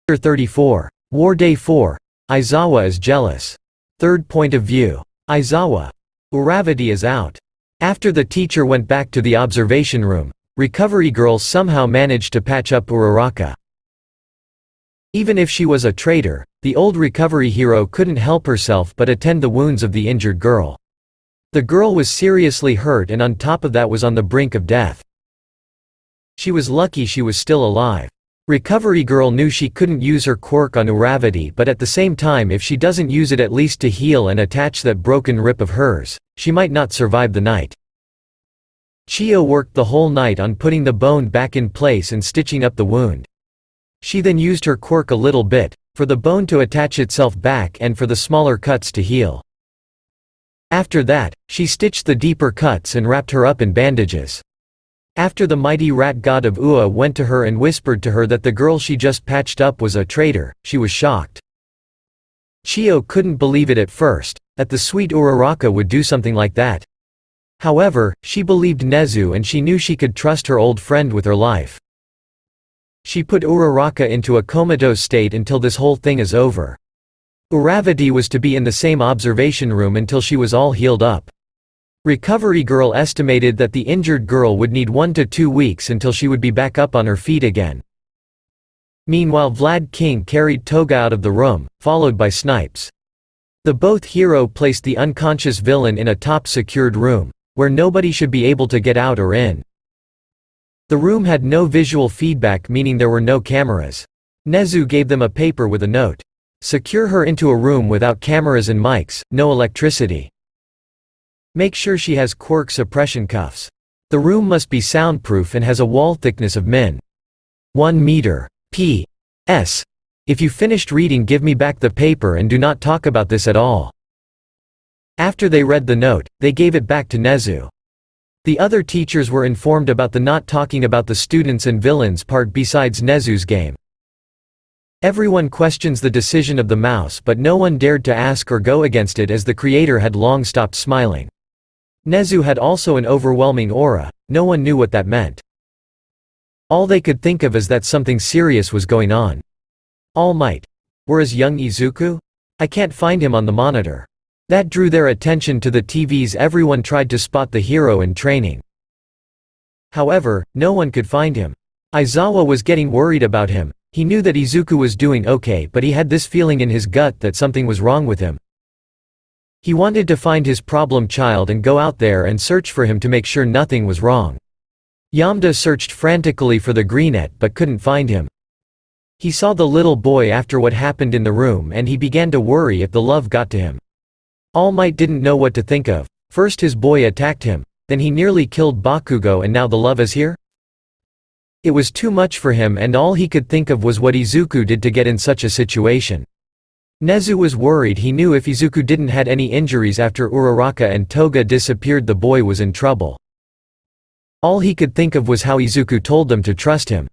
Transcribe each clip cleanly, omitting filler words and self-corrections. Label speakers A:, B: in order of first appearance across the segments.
A: Chapter 34. War Day 4. Aizawa is jealous. Third point of view. Aizawa. Uravati is out. After the teacher went back to the observation room, recovery girl somehow managed to patch up Uraraka. Even if she was a traitor, the old recovery hero couldn't help herself but attend the wounds of the injured girl. The girl was seriously hurt and on top of that was on the brink of death. She was lucky she was still alive. Recovery girl knew she couldn't use her quirk on Uravati, but at the same time if she doesn't use it at least to heal and attach that broken rib of hers, she might not survive the night. Chio worked the whole night on putting the bone back in place and stitching up the wound. She then used her quirk a little bit, for the bone to attach itself back and for the smaller cuts to heal. After that, she stitched the deeper cuts and wrapped her up in bandages. After the mighty rat god of Ua went to her and whispered to her that the girl she just patched up was a traitor, she was shocked. Chio couldn't believe it at first, that the sweet Uraraka would do something like that. However, she believed Nezu and she knew she could trust her old friend with her life. She put Uraraka into a comatose state until this whole thing is over. Uravati was to be in the same observation room until she was all healed up. Recovery girl estimated that the injured girl would need 1 to 2 weeks until she would be back up on her feet again. Meanwhile Vlad King carried Toga out of the room, followed by Snipes. The both hero placed the unconscious villain in a top-secured room, where nobody should be able to get out or in. The room had no visual feedback, meaning there were no cameras. Nezu gave them a paper with a note. Secure her into a room without cameras and mics, no electricity. Make sure she has quirk suppression cuffs. The room must be soundproof and has a wall thickness of min. 1 meter. P.S. If you finished reading, give me back the paper and do not talk about this at all. After they read the note, they gave it back to Nezu. The other teachers were informed about the not talking about the students and villains part besides Nezu's game. Everyone questions the decision of the mouse, but no one dared to ask or go against it as the creator had long stopped smiling. Nezu had also an overwhelming aura, no one knew what that meant. All they could think of is that something serious was going on. All Might. Where is young Izuku? I can't find him on the monitor. That drew their attention to the TVs. Everyone tried to spot the hero in training. However, no one could find him. Aizawa was getting worried about him. He knew that Izuku was doing okay, but he had this feeling in his gut that something was wrong with him. He wanted to find his problem child and go out there and search for him to make sure nothing was wrong. Yamda searched frantically for the greenette but couldn't find him. He saw the little boy after what happened in the room and he began to worry if the love got to him. All Might didn't know what to think of. First his boy attacked him, then he nearly killed Bakugo, and now the love is here? It was too much for him and all he could think of was what Izuku did to get in such a situation. Nezu was worried. He knew if Izuku didn't had any injuries after Uraraka and Toga disappeared, the boy was in trouble. All he could think of was how Izuku told them to trust him.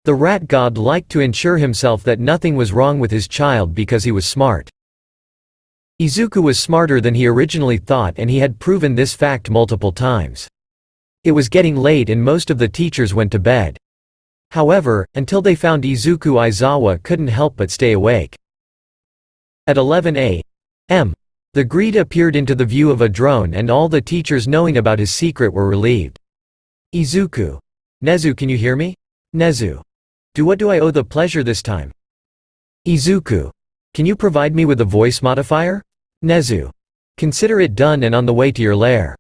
A: The rat god liked to ensure himself that nothing was wrong with his child because he was smart. Izuku was smarter than he originally thought and he had proven this fact multiple times. It was getting late and most of the teachers went to bed. However, until they found Izuku, Aizawa couldn't help but stay awake. At 11 a.m., the greed appeared into the view of a drone and all the teachers knowing about his secret were relieved. Izuku. Nezu, can you hear me? Nezu. What do I owe the pleasure this time? Izuku. Can you provide me with a voice modifier? Nezu. Consider it done and on the way to your lair.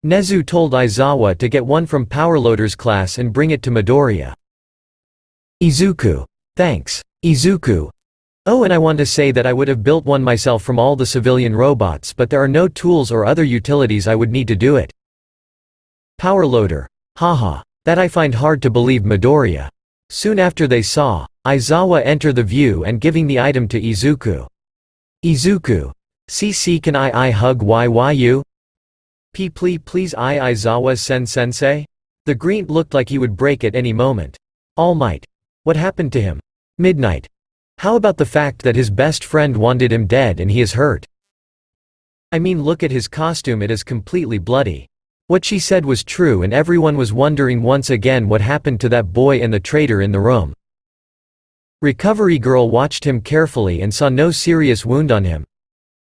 A: Nezu told Aizawa to get one from Powerloader's class and bring it to Midoriya. Izuku. Thanks. Izuku. Oh, and I want to say that I would have built one myself from all the civilian robots, but there are no tools or other utilities I would need to do it. Powerloader. Haha. That I find hard to believe. Midoriya. Soon after they saw Aizawa enter the view and giving the item to Izuku. Izuku. CC, can I hug YYU? Please Aizawa sensei? The green looked like he would break at any moment. All Might. What happened to him? Midnight. How about the fact that his best friend wanted him dead and he is hurt? I mean, look at his costume, it is completely bloody. What she said was true and everyone was wondering once again what happened to that boy and the traitor in the room. Recovery girl watched him carefully and saw no serious wound on him.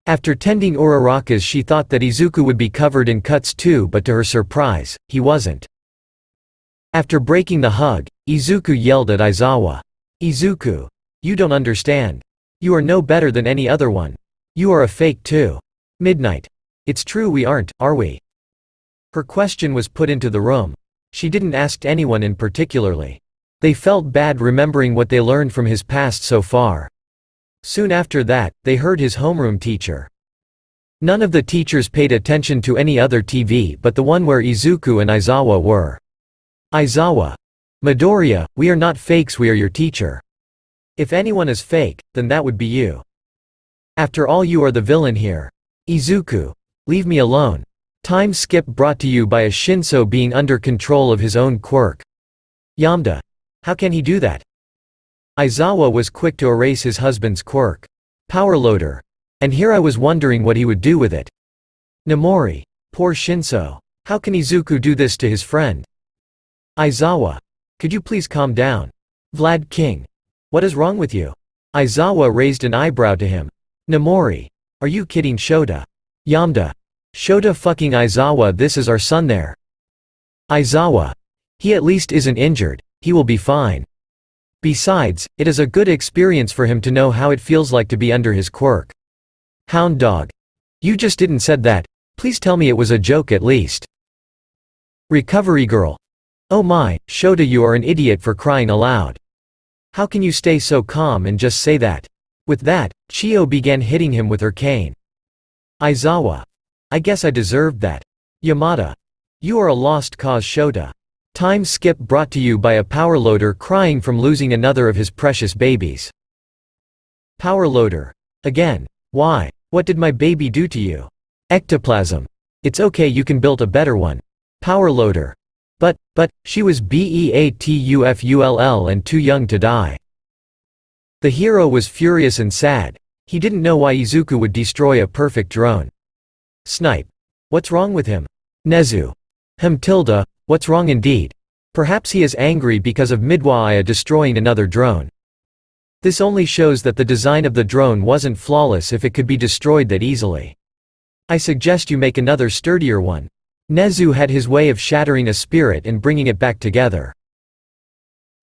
A: After tending Urarakas, she thought that Izuku would be covered in cuts too, but to her surprise, he wasn't. After breaking the hug, Izuku yelled at Aizawa. "Izuku. You don't understand. You are no better than any other one. You are a fake too." Midnight. "It's true we aren't, are we?" Her question was put into the room. She didn't ask anyone in particularly. They felt bad remembering what they learned from his past so far. Soon after that, they heard his homeroom teacher. None of the teachers paid attention to any other TV but the one where Izuku and Aizawa were. Aizawa. "Midoriya, we are not fakes, we are your teacher. If anyone is fake, then that would be you. After all, you are the villain here. Izuku. Leave me alone." Time skip brought to you by a Shinso being under control of his own quirk. Yamda. How can he do that? Aizawa was quick to erase his husband's quirk. Power loader. And here I was wondering what he would do with it. Namori. Poor Shinso. How can Izuku do this to his friend? Aizawa. Could you please calm down? Vlad King. What is wrong with you? Aizawa raised an eyebrow to him. Namori. Are you kidding Shota? Yamda. Shota fucking Aizawa, this is our son there. Aizawa. He at least isn't injured, he will be fine. Besides, it is a good experience for him to know how it feels like to be under his quirk. Hound dog. You just didn't said that, please tell me it was a joke at least. Recovery girl. Oh my, Shota, you are an idiot for crying aloud. How can you stay so calm and just say that? With that, Chio began hitting him with her cane. Aizawa. I guess I deserved that. Yamada. You are a lost cause Shota. Time skip brought to you by a power loader crying from losing another of his precious babies. Power loader. Again. Why? What did my baby do to you? Ectoplasm. It's okay, you can build a better one. Power loader. But, she was Beatufull and too young to die. The hero was furious and sad. He didn't know why Izuku would destroy a perfect drone. Snipe. What's wrong with him? Nezu. Tilda, what's wrong indeed? Perhaps he is angry because of Midwaya destroying another drone. This only shows that the design of the drone wasn't flawless if it could be destroyed that easily. I suggest you make another sturdier one. Nezu had his way of shattering a spirit and bringing it back together.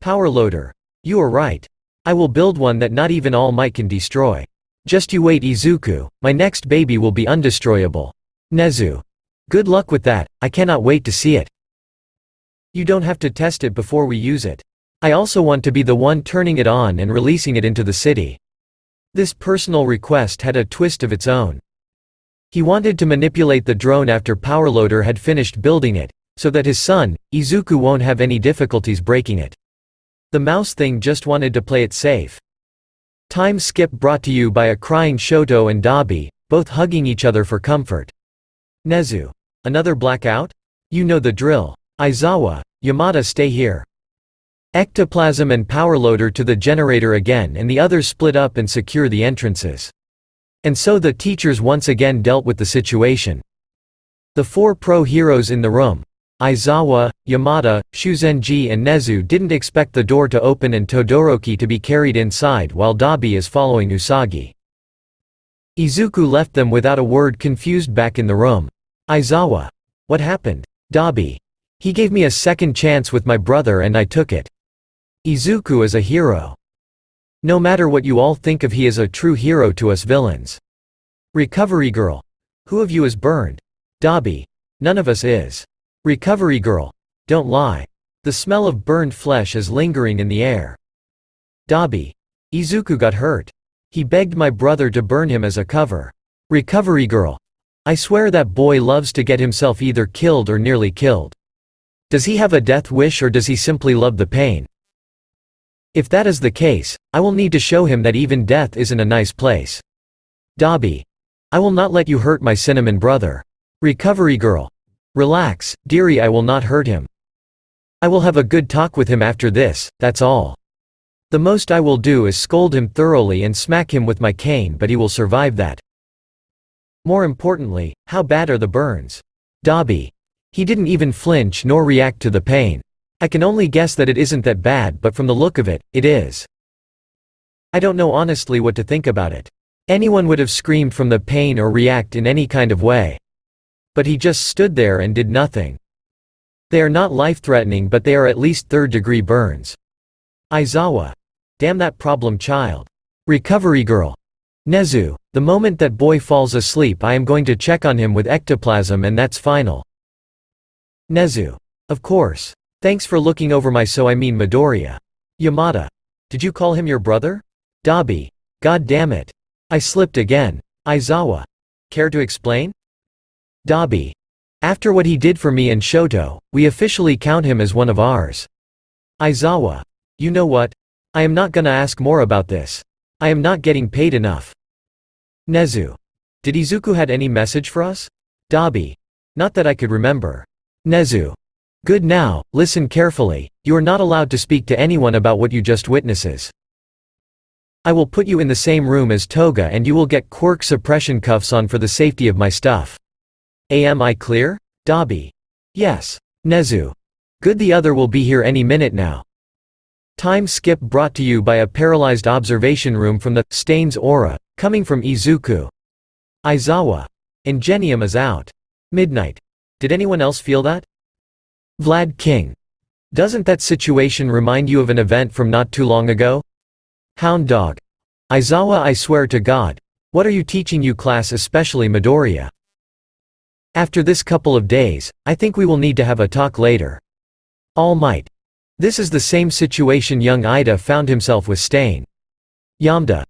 A: Power loader. You are right. I will build one that not even All Might can destroy. Just you wait Izuku, my next baby will be undestroyable. Nezu. Good luck with that, I cannot wait to see it. You don't have to test it before we use it. I also want to be the one turning it on and releasing it into the city. This personal request had a twist of its own. He wanted to manipulate the drone after Powerloader had finished building it, so that his son, Izuku, won't have any difficulties breaking it. The mouse thing just wanted to play it safe. Time skip brought to you by a crying Shoto and Dabi, both hugging each other for comfort. Nezu. Another blackout? You know the drill. Aizawa. Yamada, stay here. Ectoplasm and Powerloader to the generator again, and the others split up and secure the entrances. And so the teachers once again dealt with the situation. The four pro heroes in the room, Aizawa, Yamada, Shuzenji and Nezu, didn't expect the door to open and Todoroki to be carried inside while Dabi is following Usagi. Izuku left them without a word, confused, back in the room. Aizawa. What happened? Dabi. He gave me a second chance with my brother and I took it. Izuku is a hero. No matter what you all think of, he is a true hero to us villains. Recovery girl. Who of you is burned? Dabi. None of us is. Recovery girl. Don't lie. The smell of burned flesh is lingering in the air. Dabi. Izuku got hurt. He begged my brother to burn him as a cover. Recovery girl. I swear that boy loves to get himself either killed or nearly killed. Does he have a death wish or does he simply love the pain? If that is the case, I will need to show him that even death isn't a nice place. Dabi. I will not let you hurt my cinnamon brother. Recovery girl. Relax, dearie, I will not hurt him. I will have a good talk with him after this, that's all. The most I will do is scold him thoroughly and smack him with my cane, but he will survive that. More importantly, how bad are the burns? Dabi. He didn't even flinch nor react to the pain. I can only guess that it isn't that bad, but from the look of it, it is. I don't know honestly what to think about it. Anyone would have screamed from the pain or react in any kind of way. But he just stood there and did nothing. They are not life-threatening, but they are at least third-degree burns. Aizawa. Damn that problem child. Recovery girl. Nezu. The moment that boy falls asleep I am going to check on him with ectoplasm and that's final. Nezu. Of course. Thanks for looking over my Midoriya. Yamada. Did you call him your brother? Dabi. God damn it. I slipped again. Aizawa. Care to explain? Dabi. After what he did for me and Shoto, we officially count him as one of ours. Aizawa. You know what? I am not gonna ask more about this. I am not getting paid enough. Nezu. Did Izuku had any message for us? Dabi. Not that I could remember. Nezu. Good, now, listen carefully, you are not allowed to speak to anyone about what you just witnesses. I will put you in the same room as Toga and you will get quirk suppression cuffs on for the safety of my stuff. Am I clear? Dabi. Yes. Nezu. Good, the other will be here any minute now. Time skip brought to you by a paralyzed observation room from the Stains aura, coming from Izuku. Aizawa. Ingenium is out. Midnight. Did anyone else feel that? Vlad King. Doesn't that situation remind you of an event from not too long ago? Hound Dog. Aizawa, I swear to God. What are you teaching you class, especially Midoriya? After this couple of days, I think we will need to have a talk later. All Might. This is the same situation young Ida found himself with Stain. Yamda.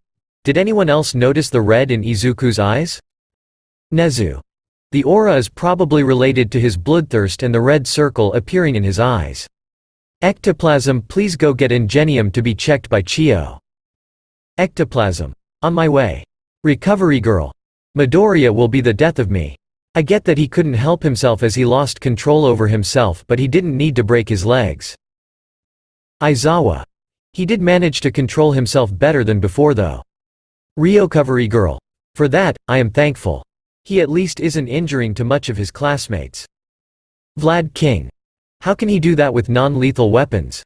A: Did anyone else notice the red in Izuku's eyes? Nezu. The aura is probably related to his bloodthirst and the red circle appearing in his eyes. Ectoplasm, please go get Ingenium to be checked by Chio. Ectoplasm. On my way. Recovery girl. Midoriya will be the death of me. I get that he couldn't help himself as he lost control over himself, but he didn't need to break his legs. Aizawa. He did manage to control himself better than before though. Recovery girl. For that, I am thankful. He at least isn't injuring too much of his classmates. Vlad King. How can he do that with non-lethal weapons?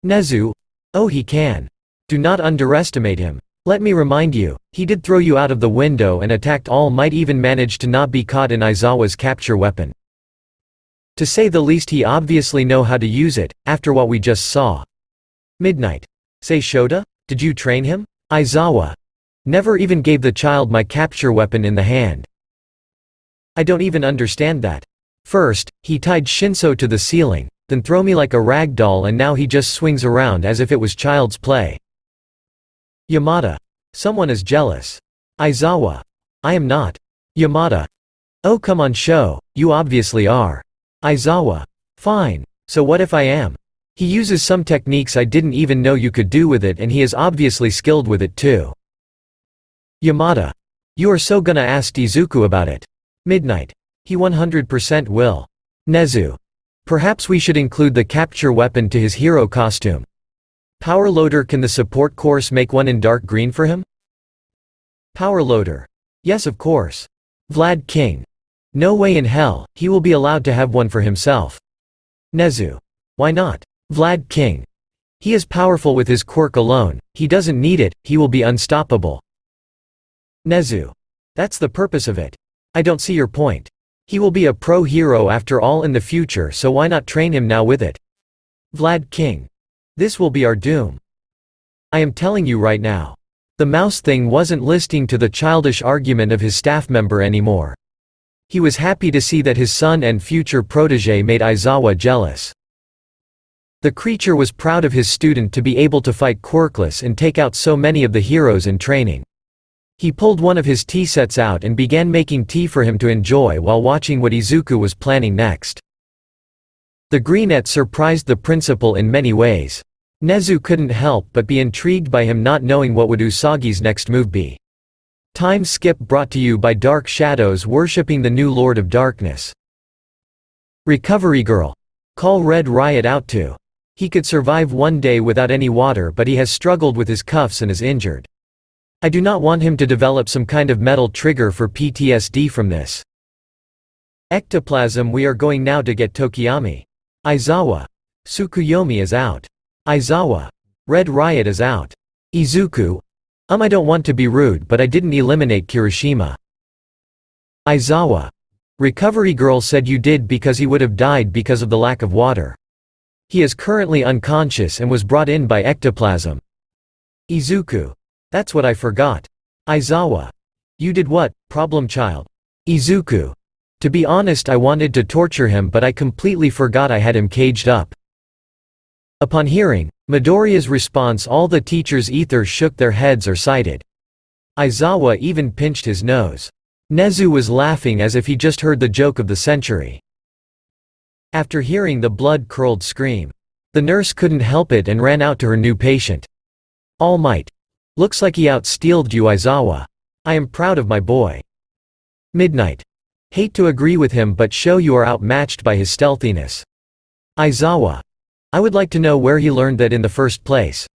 A: Nezu. Oh, he can. Do not underestimate him. Let me remind you, he did throw you out of the window and attacked All Might, even managed to not be caught in Aizawa's capture weapon. To say the least, he obviously know how to use it, after what we just saw. Midnight. Say Shota? Did you train him? Aizawa. Never even gave the child my capture weapon in the hand. I don't even understand that. First, he tied Shinso to the ceiling, then throw me like a rag doll, and now he just swings around as if it was child's play. Yamada. Someone is jealous. Aizawa. I am not. Yamada. Oh come on, show, you obviously are. Aizawa. Fine. So what if I am? He uses some techniques I didn't even know you could do with it, and he is obviously skilled with it too. Yamada. You are so gonna ask Izuku about it. Midnight. He 100% will. Nezu. Perhaps we should include the capture weapon to his hero costume. Power loader. Can the support course make one in dark green for him? Power loader. Yes, of course. Vlad King. No way in hell, he will be allowed to have one for himself. Nezu. Why not? Vlad King. He is powerful with his quirk alone, he doesn't need it, he will be unstoppable. Nezu. That's the purpose of it. I don't see your point. He will be a pro hero after all in the future, so why not train him now with it? Vlad King. This will be our doom. I am telling you right now. The mouse thing wasn't listening to the childish argument of his staff member anymore. He was happy to see that his son and future protege made Aizawa jealous. The creature was proud of his student to be able to fight quirkless and take out so many of the heroes in training. He pulled one of his tea sets out and began making tea for him to enjoy while watching what Izuku was planning next. The greenette surprised the principal in many ways. Nezu couldn't help but be intrigued by him, not knowing what would Usagi's next move be. Time skip brought to you by Dark Shadows worshipping the new Lord of Darkness. Recovery girl. Call Red Riot out too. He could survive one day without any water, but he has struggled with his cuffs and is injured. I do not want him to develop some kind of metal trigger for PTSD from this. Ectoplasm. We are going now to get Tokiyami. Aizawa. Tsukuyomi is out. Aizawa. Red Riot is out. Izuku. I don't want to be rude, but I didn't eliminate Kirishima. Aizawa. Recovery girl said you did because he would have died because of the lack of water. He is currently unconscious and was brought in by ectoplasm. Izuku. That's what I forgot. Aizawa. You did what, problem child? Izuku. To be honest, I wanted to torture him, but I completely forgot I had him caged up. Upon hearing Midoriya's response, all the teachers either shook their heads or sighed. Aizawa even pinched his nose. Nezu was laughing as if he just heard the joke of the century. After hearing the blood-curdled scream, the nurse couldn't help it and ran out to her new patient. All Might. Looks like he outstealed you, Aizawa. I am proud of my boy. Midnight. Hate to agree with him, but show you are outmatched by his stealthiness. Aizawa. I would like to know where he learned that in the first place.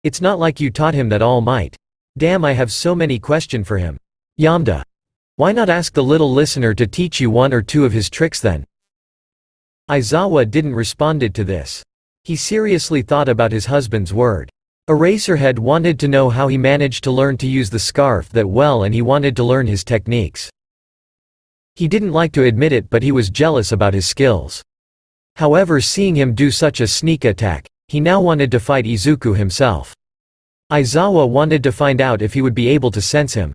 A: It's not like you taught him that, All Might. Damn, I have so many questions for him. Yamda. Why not ask the little listener to teach you one or two of his tricks then? Aizawa didn't responded to this. He seriously thought about his husband's word. Eraserhead wanted to know how he managed to learn to use the scarf that well, and he wanted to learn his techniques. He didn't like to admit it, but he was jealous about his skills. However, seeing him do such a sneak attack, he now wanted to fight Izuku himself. Aizawa wanted to find out if he would be able to sense him.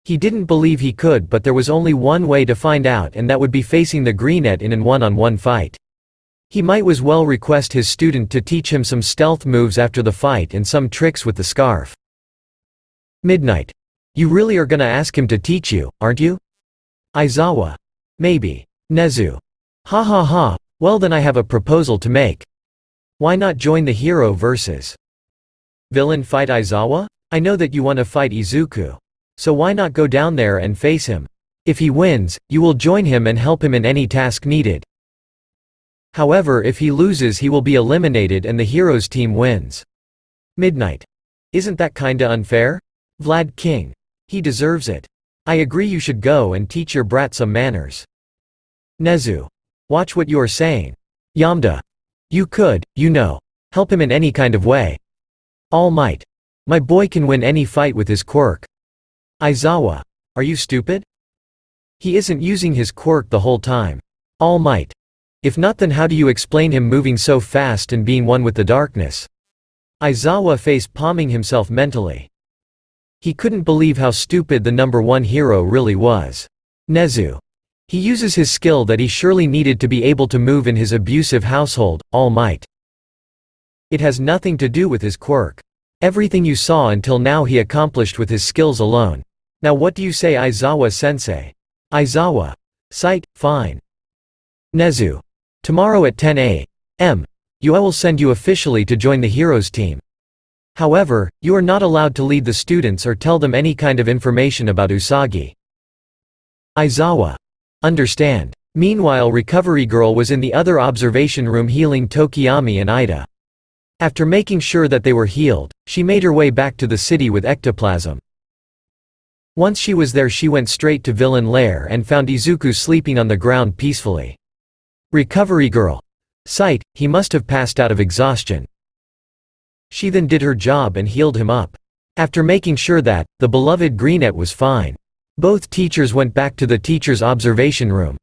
A: He didn't believe he could, but there was only one way to find out, and that would be facing the Greenette in an one-on-one fight. He might as well request his student to teach him some stealth moves after the fight and some tricks with the scarf. Midnight. You really are gonna ask him to teach you, aren't you? Aizawa. Maybe. Nezu. Ha ha ha, well then I have a proposal to make. Why not join the hero versus villain fight Aizawa? I know that you want to fight Izuku. So why not go down there and face him? If he wins, you will join him and help him in any task needed. However, if he loses, he will be eliminated and the hero's team wins. Midnight. Isn't that kinda unfair? Vlad King. He deserves it. I agree, you should go and teach your brat some manners. Nezu. Watch what you are saying. Yamda. You could, help him in any kind of way. All Might. My boy can win any fight with his quirk. Aizawa. Are you stupid? He isn't using his quirk the whole time. All Might. If not, then how do you explain him moving so fast and being one with the darkness? Aizawa face palming himself mentally. He couldn't believe how stupid the number one hero really was. Nezu. He uses his skill that he surely needed to be able to move in his abusive household, All Might. It has nothing to do with his quirk. Everything you saw until now he accomplished with his skills alone. Now what do you say, Aizawa-sensei? Aizawa. Sight, fine. Nezu. Tomorrow at 10 a.m. I will send you officially to join the heroes team. However, you are not allowed to lead the students or tell them any kind of information about Usagi. Aizawa. Understand. Meanwhile, Recovery Girl was in the other observation room healing Tokiyami and Ida. After making sure that they were healed, she made her way back to the city with ectoplasm. Once she was there, she went straight to Villain Lair and found Izuku sleeping on the ground peacefully. Recovery Girl. Sight, he must have passed out of exhaustion. She then did her job and healed him up. After making sure that the beloved Greenette was fine, both teachers went back to the teacher's observation room.